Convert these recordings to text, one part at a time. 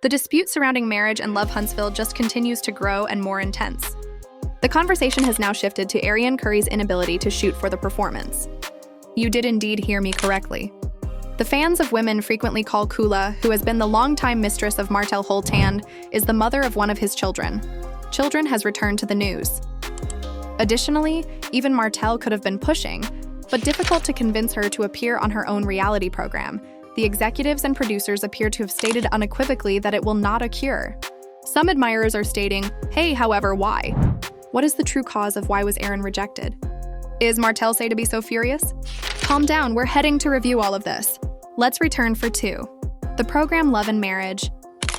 The dispute surrounding marriage and Love Huntsville just continues to grow and more intense. The conversation has now shifted to Arionne Curry's inability to shoot for the performance. You did indeed hear me correctly. The fans of women frequently call Kula, who has been the longtime mistress of Martell Holt and is the mother of one of his children. Children has returned to the news. Additionally, even Martell could have been pushing, but difficult to convince her to appear on her own reality program. The executives and producers appear to have stated unequivocally that it will not occur. Some admirers are stating, hey, however, why? What is the true cause of why was Arionne rejected? Is Martell say to be so furious? Calm down, we're heading to review all of this. Let's return for 2. The program Love and Marriage.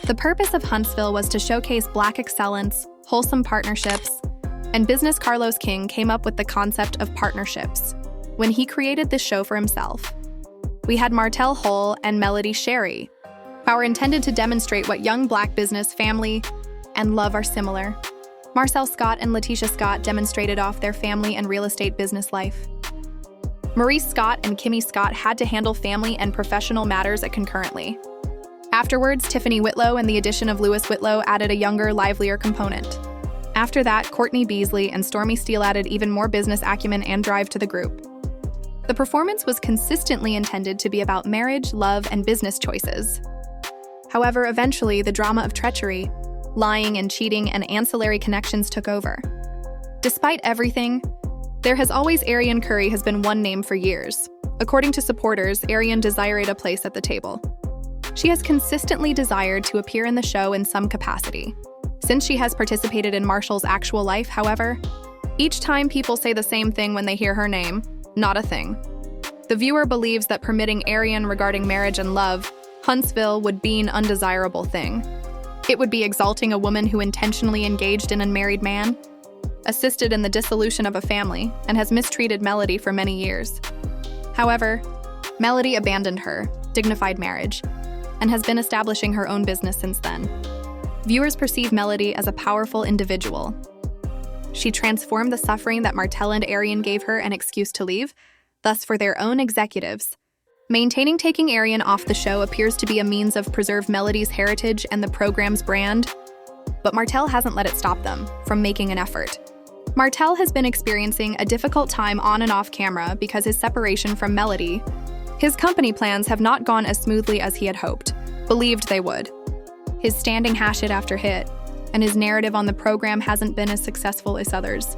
The purpose of Huntsville was to showcase Black excellence, wholesome partnerships, and business Carlos King came up with the concept of partnerships when he created this show for himself. We had Martell Holt and Melody Sherry, who are intended to demonstrate what young Black business, family, and love are similar. Marcel Scott and Letitia Scott demonstrated off their family and real estate business life. Maurice Scott and Kimmy Scott had to handle family and professional matters concurrently. Afterwards, Tiffany Whitlow and the addition of Lewis Whitlow added a younger, livelier component. After that, Courtney Beasley and Stormy Steele added even more business acumen and drive to the group. The performance was consistently intended to be about marriage, love, and business choices. However, eventually, the drama of treachery, lying and cheating, and ancillary connections took over. Despite everything, there has always Arionne Curry has been one name for years. According to supporters, Arionne desired a place at the table. She has consistently desired to appear in the show in some capacity. Since she has participated in Marshall's actual life, however, each time people say the same thing when they hear her name, not a thing. The viewer believes that permitting Arionne regarding marriage and love, Huntsville would be an undesirable thing. It would be exalting a woman who intentionally engaged in an unmarried man, assisted in the dissolution of a family, and has mistreated Melody for many years. However, Melody abandoned her dignified marriage and has been establishing her own business since then. Viewers perceive Melody as a powerful individual. She transformed the suffering that Martell and Arionne gave her an excuse to leave, thus for their own executives. Maintaining taking Arionne off the show appears to be a means of preserve Melody's heritage and the program's brand, but Martell hasn't let it stop them from making an effort. Martell has been experiencing a difficult time on and off camera because his separation from Melody. His company plans have not gone as smoothly as he had hoped, believed they would. His standing hit after hit, and his narrative on the program hasn't been as successful as others.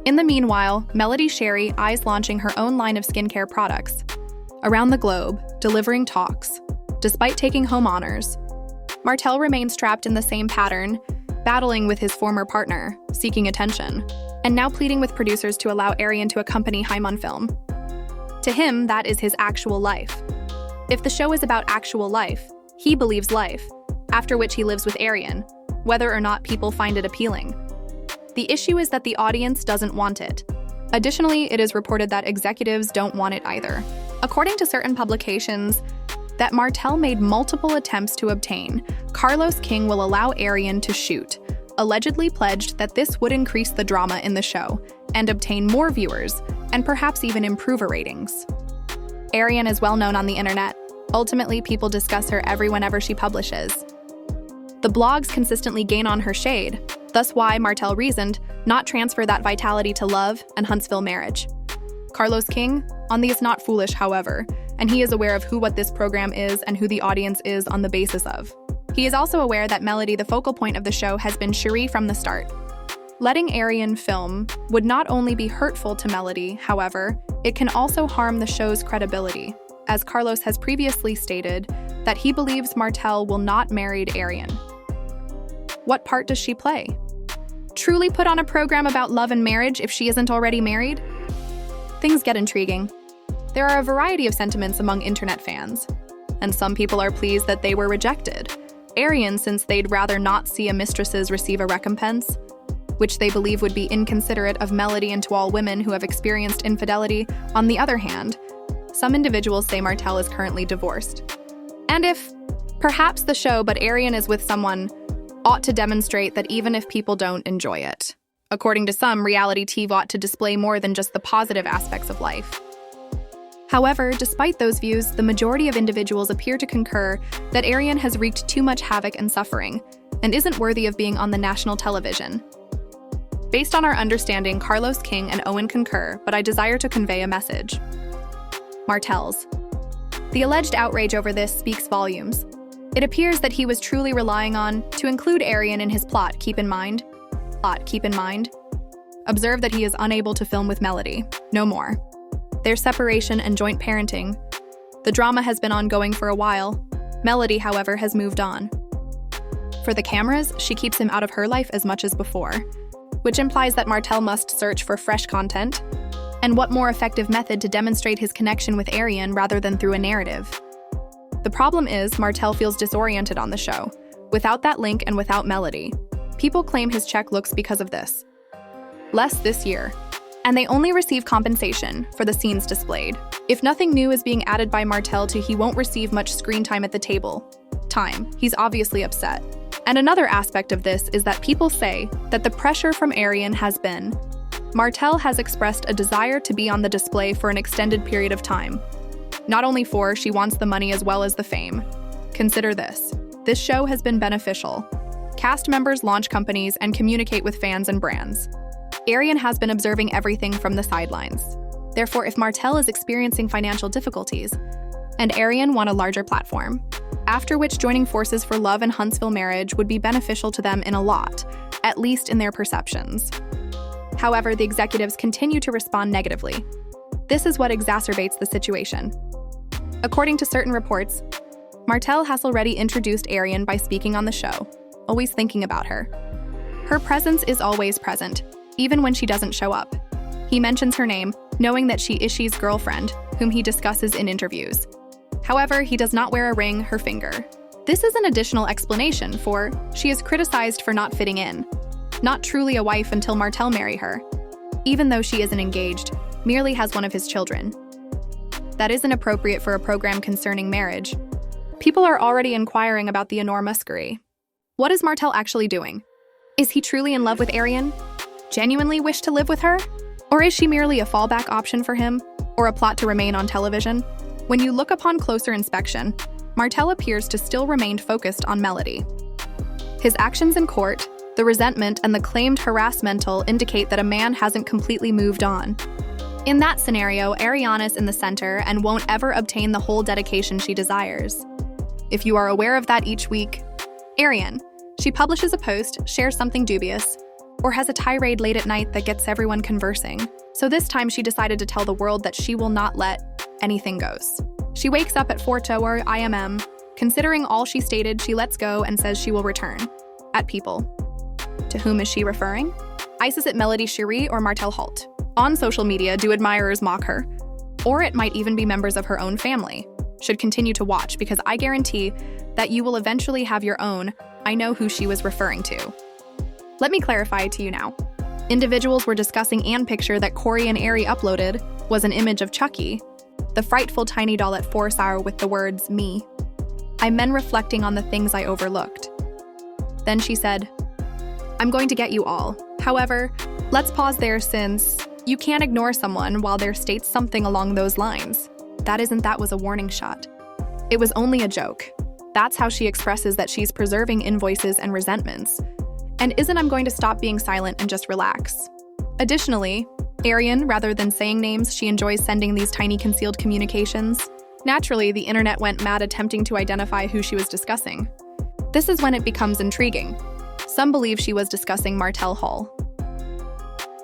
In the meanwhile, Melody Sherry eyes launching her own line of skincare products. Around the globe, delivering talks. Despite taking home honors, Martell remains trapped in the same pattern, battling with his former partner, seeking attention, and now pleading with producers to allow Arionne to accompany him on film. To him, that is his actual life. If the show is about actual life, he believes life, after which he lives with Arionne, whether or not people find it appealing. The issue is that the audience doesn't want it. Additionally, it is reported that executives don't want it either. According to certain publications, that Martell made multiple attempts to obtain, Carlos King will allow Arionne to shoot, allegedly pledged that this would increase the drama in the show and obtain more viewers, and perhaps even improve her ratings. Arionne is well known on the internet. Ultimately, people discuss her whenever she publishes. The blogs consistently gain on her shade, thus why Martell reasoned not transfer that vitality to Love and Huntsville marriage. Carlos King, on the is not foolish, however, and he is aware of what this program is and who the audience is on the basis of. He is also aware that Melody, the focal point of the show, has been Cherie from the start. Letting Arionne film would not only be hurtful to Melody, however, it can also harm the show's credibility, as Carlos has previously stated that he believes Martell will not marry Arionne. What part does she play? Truly put on a program about love and marriage if she isn't already married? Things get intriguing. There are a variety of sentiments among internet fans, and some people are pleased that they were rejected. Arionne, since they'd rather not see a mistresses receive a recompense, which they believe would be inconsiderate of Melody and to all women who have experienced infidelity. On the other hand, some individuals say Martell is currently divorced. And if perhaps the show but Arionne is with someone ought to demonstrate that even if people don't enjoy it. According to some, reality TV ought to display more than just the positive aspects of life. However, despite those views, the majority of individuals appear to concur that Arionne has wreaked too much havoc and suffering, and isn't worthy of being on the national television. Based on our understanding, Carlos King and Owen concur, but I desire to convey a message. Martell's. The alleged outrage over this speaks volumes. It appears that he was truly relying on to include Arionne in his plot. Keep in mind. Observe that he is unable to film with Melody. No more. Their separation and joint parenting. The drama has been ongoing for a while. Melody, however, has moved on. For the cameras, she keeps him out of her life as much as before, which implies that Martell must search for fresh content. And what more effective method to demonstrate his connection with Arionne rather than through a narrative? The problem is, Martell feels disoriented on the show, without that link and without Melody. People claim his check looks because of this. Less this year, and they only receive compensation for the scenes displayed. If nothing new is being added by Martell to he won't receive much screen time at the table. He's obviously upset. And another aspect of this is that people say that the pressure from Arionne has been Martell has expressed a desire to be on the display for an extended period of time. Not only for she wants the money as well as the fame. Consider this. This show has been beneficial. Cast members launch companies and communicate with fans and brands. Arionne has been observing everything from the sidelines. Therefore, if Martell is experiencing financial difficulties, and Arionne want a larger platform, after which joining forces for love and Huntsville marriage would be beneficial to them in a lot, at least in their perceptions. However, the executives continue to respond negatively. This is what exacerbates the situation. According to certain reports, Martell has already introduced Arionne by speaking on the show, always thinking about her. Her presence is always present, even when she doesn't show up. He mentions her name, knowing that she is she's girlfriend, whom he discusses in interviews. However, he does not wear a ring, her finger. This is an additional explanation for she is criticized for not fitting in, not truly a wife until Martell marry her, even though she isn't engaged, merely has one of his children. That isn't appropriate for a program concerning marriage. People are already inquiring about the enormouskery. What is Martell actually doing? Is he truly in love with Arionne? Genuinely wish to live with her? Or is she merely a fallback option for him? Or a plot to remain on television? When you look upon closer inspection, Martell appears to still remain focused on Melody. His actions in court, the resentment, and the claimed harassmental indicate that a man hasn't completely moved on. In that scenario, Arionne is in the center and won't ever obtain the whole dedication she desires. If you are aware of that each week, Arionne, she publishes a post, shares something dubious, or has a tirade late at night that gets everyone conversing. So this time she decided to tell the world that she will not let anything goes. She wakes up at 4:00 or IMM, considering all she stated, she lets go and says she will return. At people. To whom is she referring? Is it Melody Cherie or Martell Holt? On social media, do admirers mock her? Or it might even be members of her own family. Should continue to watch because I guarantee that you will eventually have your own, I know who she was referring to. Let me clarify to you now. Individuals were discussing and picture that Corey and Ari uploaded was an image of Chucky, the frightful tiny doll at Forsour with the words, me. I men reflecting on the things I overlooked. Then she said, I'm going to get you all. However, let's pause there since you can't ignore someone while there states something along those lines. That was a warning shot. It was only a joke. That's how she expresses that she's preserving invoices and resentments. And isn't I'm going to stop being silent and just relax. Additionally, Arionne, rather than saying names, she enjoys sending these tiny concealed communications. Naturally, the internet went mad attempting to identify who she was discussing. This is when it becomes intriguing. Some believe she was discussing Martell Holt.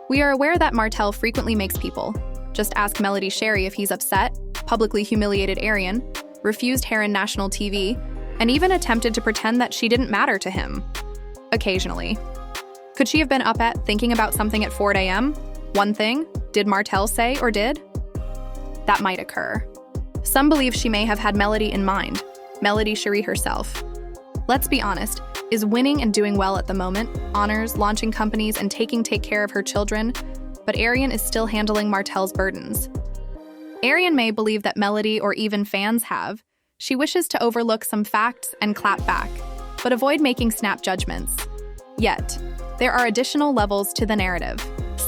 We are aware that Martell frequently makes people. Just ask Melody Cherie if he's upset, publicly humiliated Arionne, refused her in national TV, and even attempted to pretend that she didn't matter to him. Occasionally. Could she have been up at thinking about something at 4 a.m.? One thing, did Martell say or did? That might occur. Some believe she may have had Melody in mind, Melody Cherie herself. Let's be honest, is winning and doing well at the moment, honors, launching companies, and take care of her children, but Arionne is still handling Martell's burdens. Arionne may believe that Melody or even fans have. She wishes to overlook some facts and clap back, but avoid making snap judgments. Yet, there are additional levels to the narrative.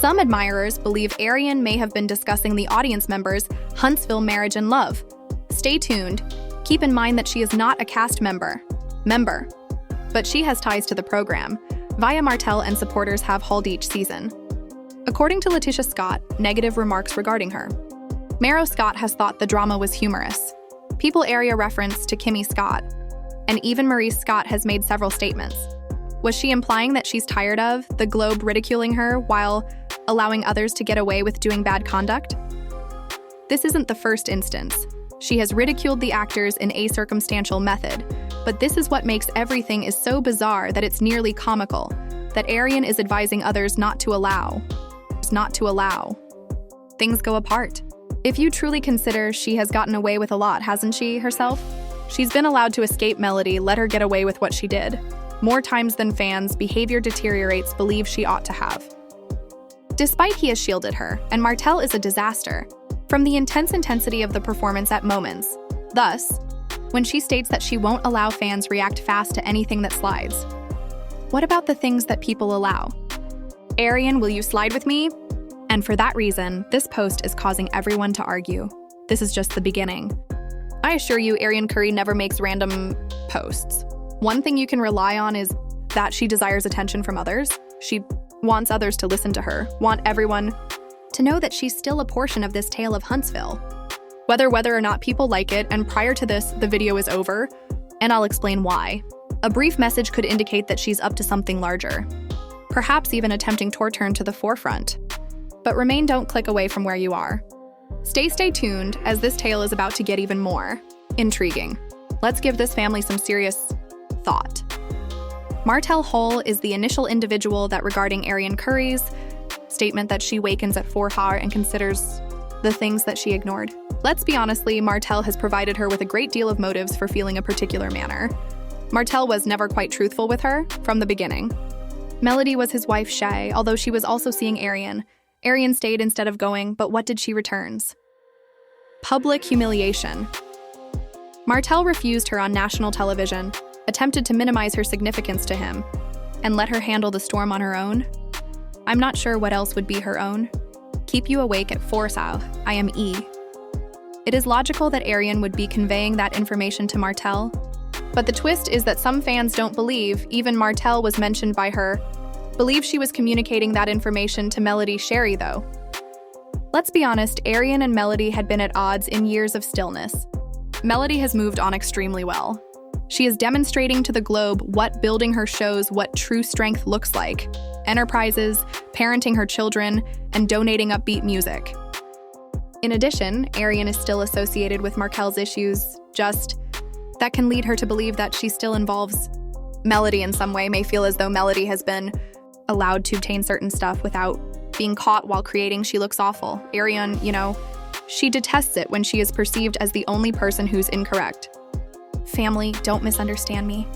Some admirers believe Arionne may have been discussing the audience members' Huntsville marriage and love. Stay tuned. Keep in mind that she is not a cast member, but she has ties to the program, via Martell, and supporters have hauled each season. According to Letitia Scott, negative remarks regarding her. Mero Scott has thought the drama was humorous. People area reference to Kimmy Scott, and even Marie Scott has made several statements. Was she implying that she's tired of the Globe ridiculing her while allowing others to get away with doing bad conduct? This isn't the first instance. She has ridiculed the actors in a circumstantial method, but this is what makes everything is so bizarre that it's nearly comical, that Arionne is advising others not to allow. Things go apart. If you truly consider she has gotten away with a lot, hasn't she, herself? She's been allowed to escape Melody, let her get away with what she did. More times than fans, behavior deteriorates, believe she ought to have. Despite he has shielded her, and Martell is a disaster, from the intense intensity of the performance at moments. Thus, when she states that she won't allow fans react fast to anything that slides. What about the things that people allow? Arionne, will you slide with me? And for that reason, this post is causing everyone to argue. This is just the beginning. I assure you, Arionne Curry never makes random posts. One thing you can rely on is that she desires attention from others. She wants others to listen to her, want everyone to know that she's still a portion of this tale of Huntsville. Whether or not people like it, and prior to this, the video is over, and I'll explain why. A brief message could indicate that she's up to something larger, perhaps even attempting to return to the forefront. But don't click away from where you are. Stay tuned, as this tale is about to get even more intriguing. Let's give this family some serious thought. Martell Holt is the initial individual that regarding Arionne Curry's statement that she wakens at 4 hour and considers the things that she ignored. Let's be honestly, Martell has provided her with a great deal of motives for feeling a particular manner. Martell was never quite truthful with her from the beginning. Melody was his wife, Shay, although she was also seeing Arionne. Arionne stayed instead of going, but what did she returns? Public humiliation. Martell refused her on national television, attempted to minimize her significance to him, and let her handle the storm on her own. I'm not sure what else would be her own. Keep you awake at 4 South, I am E. It is logical that Arionne would be conveying that information to Martell, but the twist is that some fans don't believe even Martell was mentioned by her, believe she was communicating that information to Melody Sherry though. Let's be honest, Arionne and Melody had been at odds in years of stillness. Melody has moved on extremely well. She is demonstrating to the globe what building her shows what true strength looks like. Enterprises, parenting her children, and donating upbeat music. In addition, Arionne is still associated with Martell's issues, that can lead her to believe that she still involves Melody in some way, may feel as though Melody has been allowed to obtain certain stuff without being caught while creating. She looks awful. Arionne, she detests it when she is perceived as the only person who's incorrect. Family, don't misunderstand me.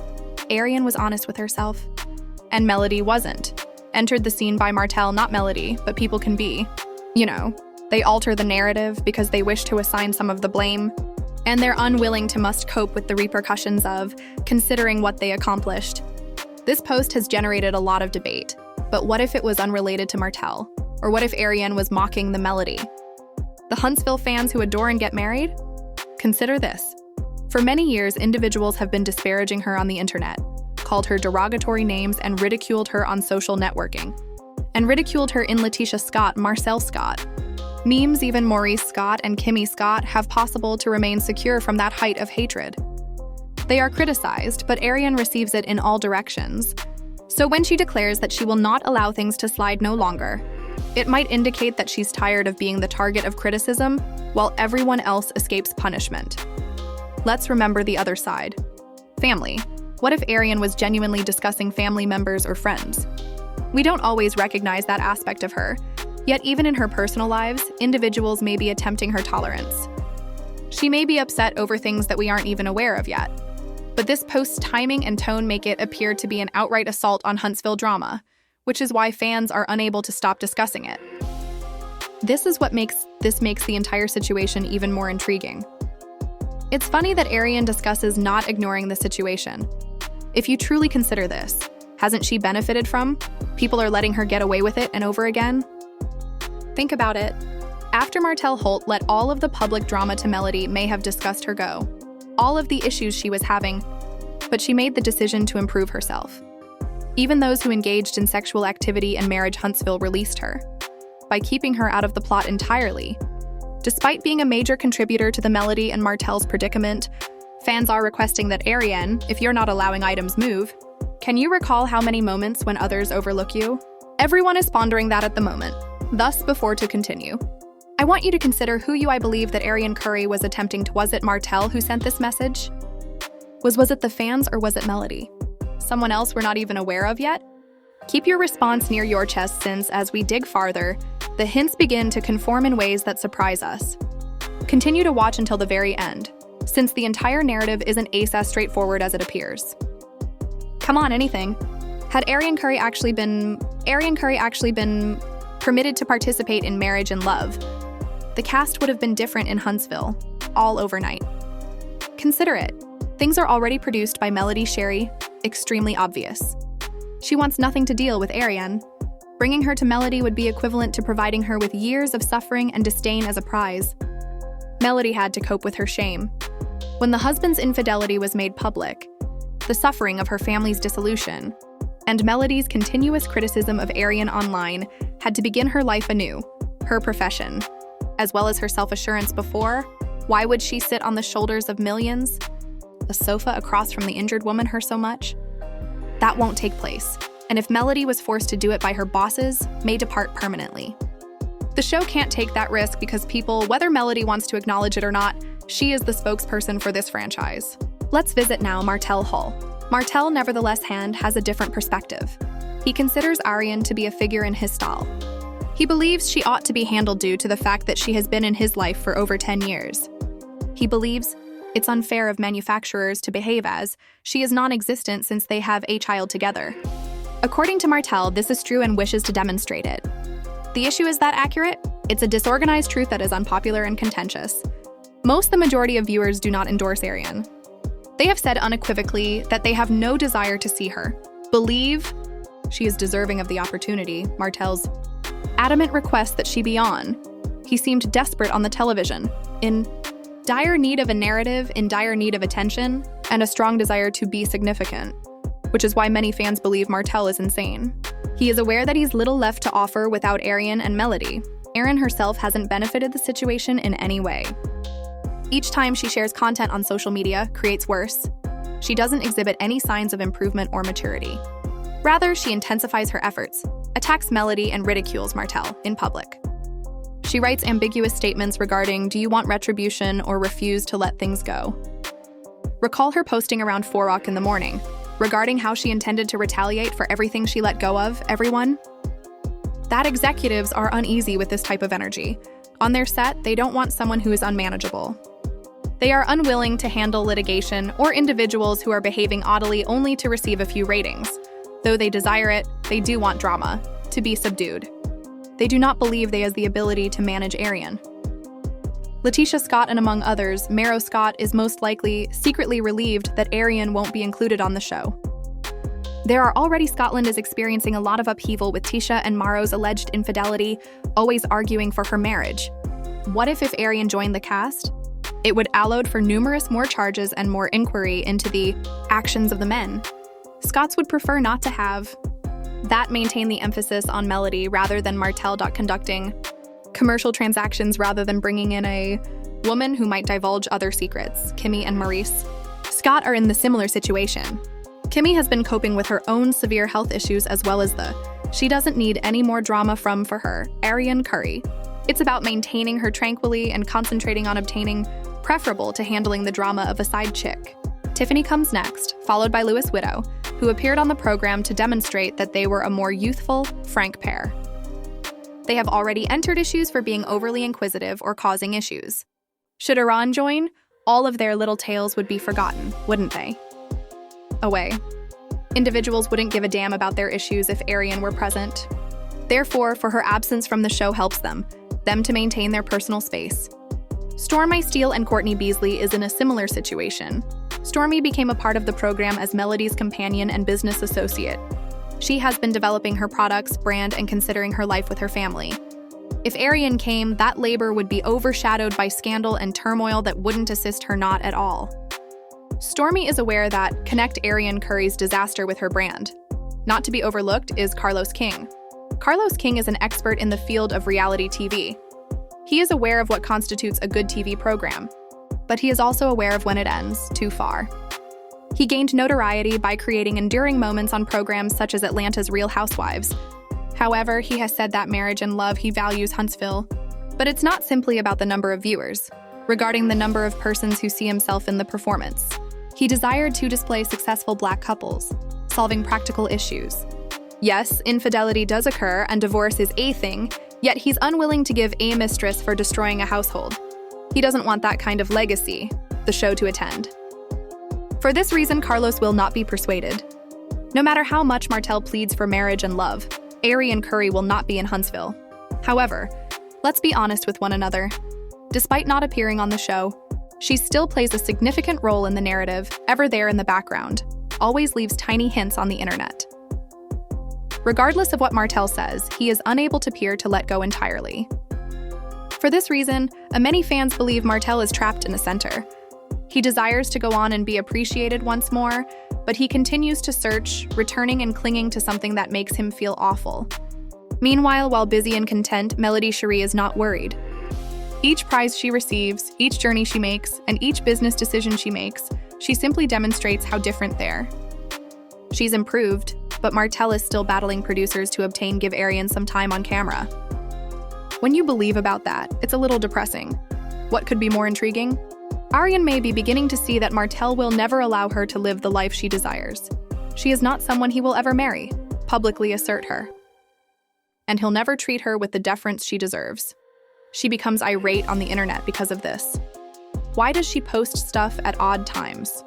Arionne was honest with herself, and Melody wasn't. Entered the scene by Martell, not Melody, but people can be. They alter the narrative because they wish to assign some of the blame, and they're unwilling to must cope with the repercussions of considering what they accomplished. This post has generated a lot of debate, but what if it was unrelated to Martell? Or what if Arionne was mocking the Melody? The Huntsville fans who adore and get married? Consider this. For many years, individuals have been disparaging her on the internet, called her derogatory names, and ridiculed her on social networking. And ridiculed her in Letitia Scott, Marcel Scott. Memes, even Maurice Scott and Kimmy Scott have possible to remain secure from that height of hatred. They are criticized, but Arionne receives it in all directions. So when she declares that she will not allow things to slide no longer, it might indicate that she's tired of being the target of criticism while everyone else escapes punishment. Let's remember the other side. Family. What if Arionne was genuinely discussing family members or friends? We don't always recognize that aspect of her. Yet even in her personal lives, individuals may be attempting her tolerance. She may be upset over things that we aren't even aware of yet. But this post's timing and tone make it appear to be an outright assault on Huntsville drama, which is why fans are unable to stop discussing it. This makes the entire situation even more intriguing. It's funny that Arionne discusses not ignoring the situation. If you truly consider this, hasn't she benefited from? People are letting her get away with it and over again? Think about it. After Martell Holt let all of the public drama to Melody may have discussed her go, all of the issues she was having, but she made the decision to improve herself. Even those who engaged in sexual activity and marriage Huntsville released her, by keeping her out of the plot entirely. Despite being a major contributor to the Melody and Martell's predicament, fans are requesting that Arionne, if you're not allowing items move, can you recall how many moments when others overlook you? Everyone is pondering that at the moment. Thus, before to continue, I want you to consider who I believe that Arionne Curry was attempting to. Was it Martell who sent this message? Was it the fans or was it Melody? Someone else we're not even aware of yet? Keep your response near your chest since, as we dig farther, the hints begin to conform in ways that surprise us. Continue to watch until the very end, since the entire narrative isn't as straightforward as it appears. Come on, anything. Had Arionne Curry actually been permitted to participate in Marriage and Love, the cast would have been different in Huntsville, all overnight. Consider it. Things are already produced by Melody Sherry, extremely obvious. She wants nothing to deal with Arionne. Bringing her to Melody would be equivalent to providing her with years of suffering and disdain as a prize. Melody had to cope with her shame. When the husband's infidelity was made public, the suffering of her family's dissolution, and Melody's continuous criticism of Arionne online had to begin her life anew, her profession, as well as her self-assurance before. Why would she sit on the shoulders of millions? The sofa across from the injured woman hurt so much? That won't take place, and if Melody was forced to do it by her bosses, may depart permanently. The show can't take that risk because people, whether Melody wants to acknowledge it or not, she is the spokesperson for this franchise. Let's visit now Martell Holt. Martell, nevertheless, has a different perspective. He considers Arionne to be a figure in his style. He believes she ought to be handled due to the fact that she has been in his life for over 10 years. He believes it's unfair of manufacturers to behave as she is non-existent since they have a child together. According to Martell, this is true and wishes to demonstrate it. The issue is that accurate? It's a disorganized truth that is unpopular and contentious. The majority of viewers do not endorse Arionne. They have said unequivocally that they have no desire to see her. Believe she is deserving of the opportunity. Martell's adamant request that she be on. He seemed desperate on the television, in dire need of a narrative, in dire need of attention, and a strong desire to be significant, which is why many fans believe Martell is insane. He is aware that he's little left to offer without Arionne and Melody. Arionne herself hasn't benefited the situation in any way. Each time she shares content on social media, creates worse. She doesn't exhibit any signs of improvement or maturity. Rather, she intensifies her efforts, attacks Melody, and ridicules Martell in public. She writes ambiguous statements regarding do you want retribution or refuse to let things go. Recall her posting around 4 o'clock in the morning, regarding how she intended to retaliate for everything she let go of, everyone. That executives are uneasy with this type of energy. On their set, they don't want someone who is unmanageable. They are unwilling to handle litigation or individuals who are behaving oddly only to receive a few ratings. Though they desire it, they do want drama, to be subdued. They do not believe they has the ability to manage Arionne. Letitia Scott and among others, Maro Scott is most likely secretly relieved that Arionne won't be included on the show. Scotland is experiencing a lot of upheaval with Tisha and Maro's alleged infidelity, always arguing for her marriage. What if Arionne joined the cast? It would allowed for numerous more charges and more inquiry into the actions of the men. Scots would prefer not to have that, maintain the emphasis on Melody rather than Martell conducting commercial transactions rather than bringing in a woman who might divulge other secrets. Kimmy and Maurice Scott are in the similar situation. Kimmy has been coping with her own severe health issues as well as she doesn't need any more drama for her, Arionne Curry. It's about maintaining her tranquilly and concentrating on obtaining, preferable to handling the drama of a side chick. Tiffany comes next, followed by Louis Widow, who appeared on the program to demonstrate that they were a more youthful, frank pair. They have already entered issues for being overly inquisitive or causing issues. Should Arionne join, all of their little tales would be forgotten, wouldn't they? Away. Individuals wouldn't give a damn about their issues if Arionne were present. Therefore, for her absence from the show helps them to maintain their personal space. Stormy Steele and Courtney Beasley is in a similar situation. Stormy became a part of the program as Melody's companion and business associate. She has been developing her products, brand, and considering her life with her family. If Arionne came, that labor would be overshadowed by scandal and turmoil that wouldn't assist her not at all. Stormi is aware that connect Arionne Curry's disaster with her brand. Not to be overlooked is Carlos King. Carlos King is an expert in the field of reality TV. He is aware of what constitutes a good TV program, but he is also aware of when it ends too far. He gained notoriety by creating enduring moments on programs such as Atlanta's Real Housewives. However, he has said that marriage and love he values Huntsville. But it's not simply about the number of viewers. Regarding the number of persons who see himself in the performance, he desired to display successful Black couples, solving practical issues. Yes, infidelity does occur and divorce is a thing, yet he's unwilling to give a mistress for destroying a household. He doesn't want that kind of legacy, the show to attend. For this reason, Carlos will not be persuaded. No matter how much Martell pleads for marriage and love, Arionne Curry will not be in Huntsville. However, let's be honest with one another. Despite not appearing on the show, she still plays a significant role in the narrative, ever there in the background, always leaves tiny hints on the internet. Regardless of what Martell says, he is unable to appear to let go entirely. For this reason, many fans believe Martell is trapped in the center. He desires to go on and be appreciated once more, but he continues to search, returning and clinging to something that makes him feel awful. Meanwhile, while busy and content, Melody Cherie is not worried. Each prize she receives, each journey she makes, and each business decision she makes, she simply demonstrates how different they are. She's improved, but Martell is still battling producers to obtain Give Arionne some time on camera. When you believe about that, it's a little depressing. What could be more intriguing? Arionne may be beginning to see that Martell will never allow her to live the life she desires. She is not someone he will ever marry, publicly assert her. And he'll never treat her with the deference she deserves. She becomes irate on the internet because of this. Why does she post stuff at odd times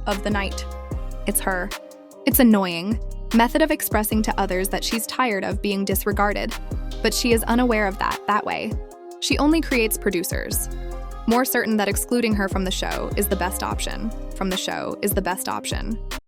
of the night? It's her. It's annoying. Method of expressing to others that she's tired of being disregarded. But she is unaware of that way. She only creates producers. More certain that excluding her from the show is the best option.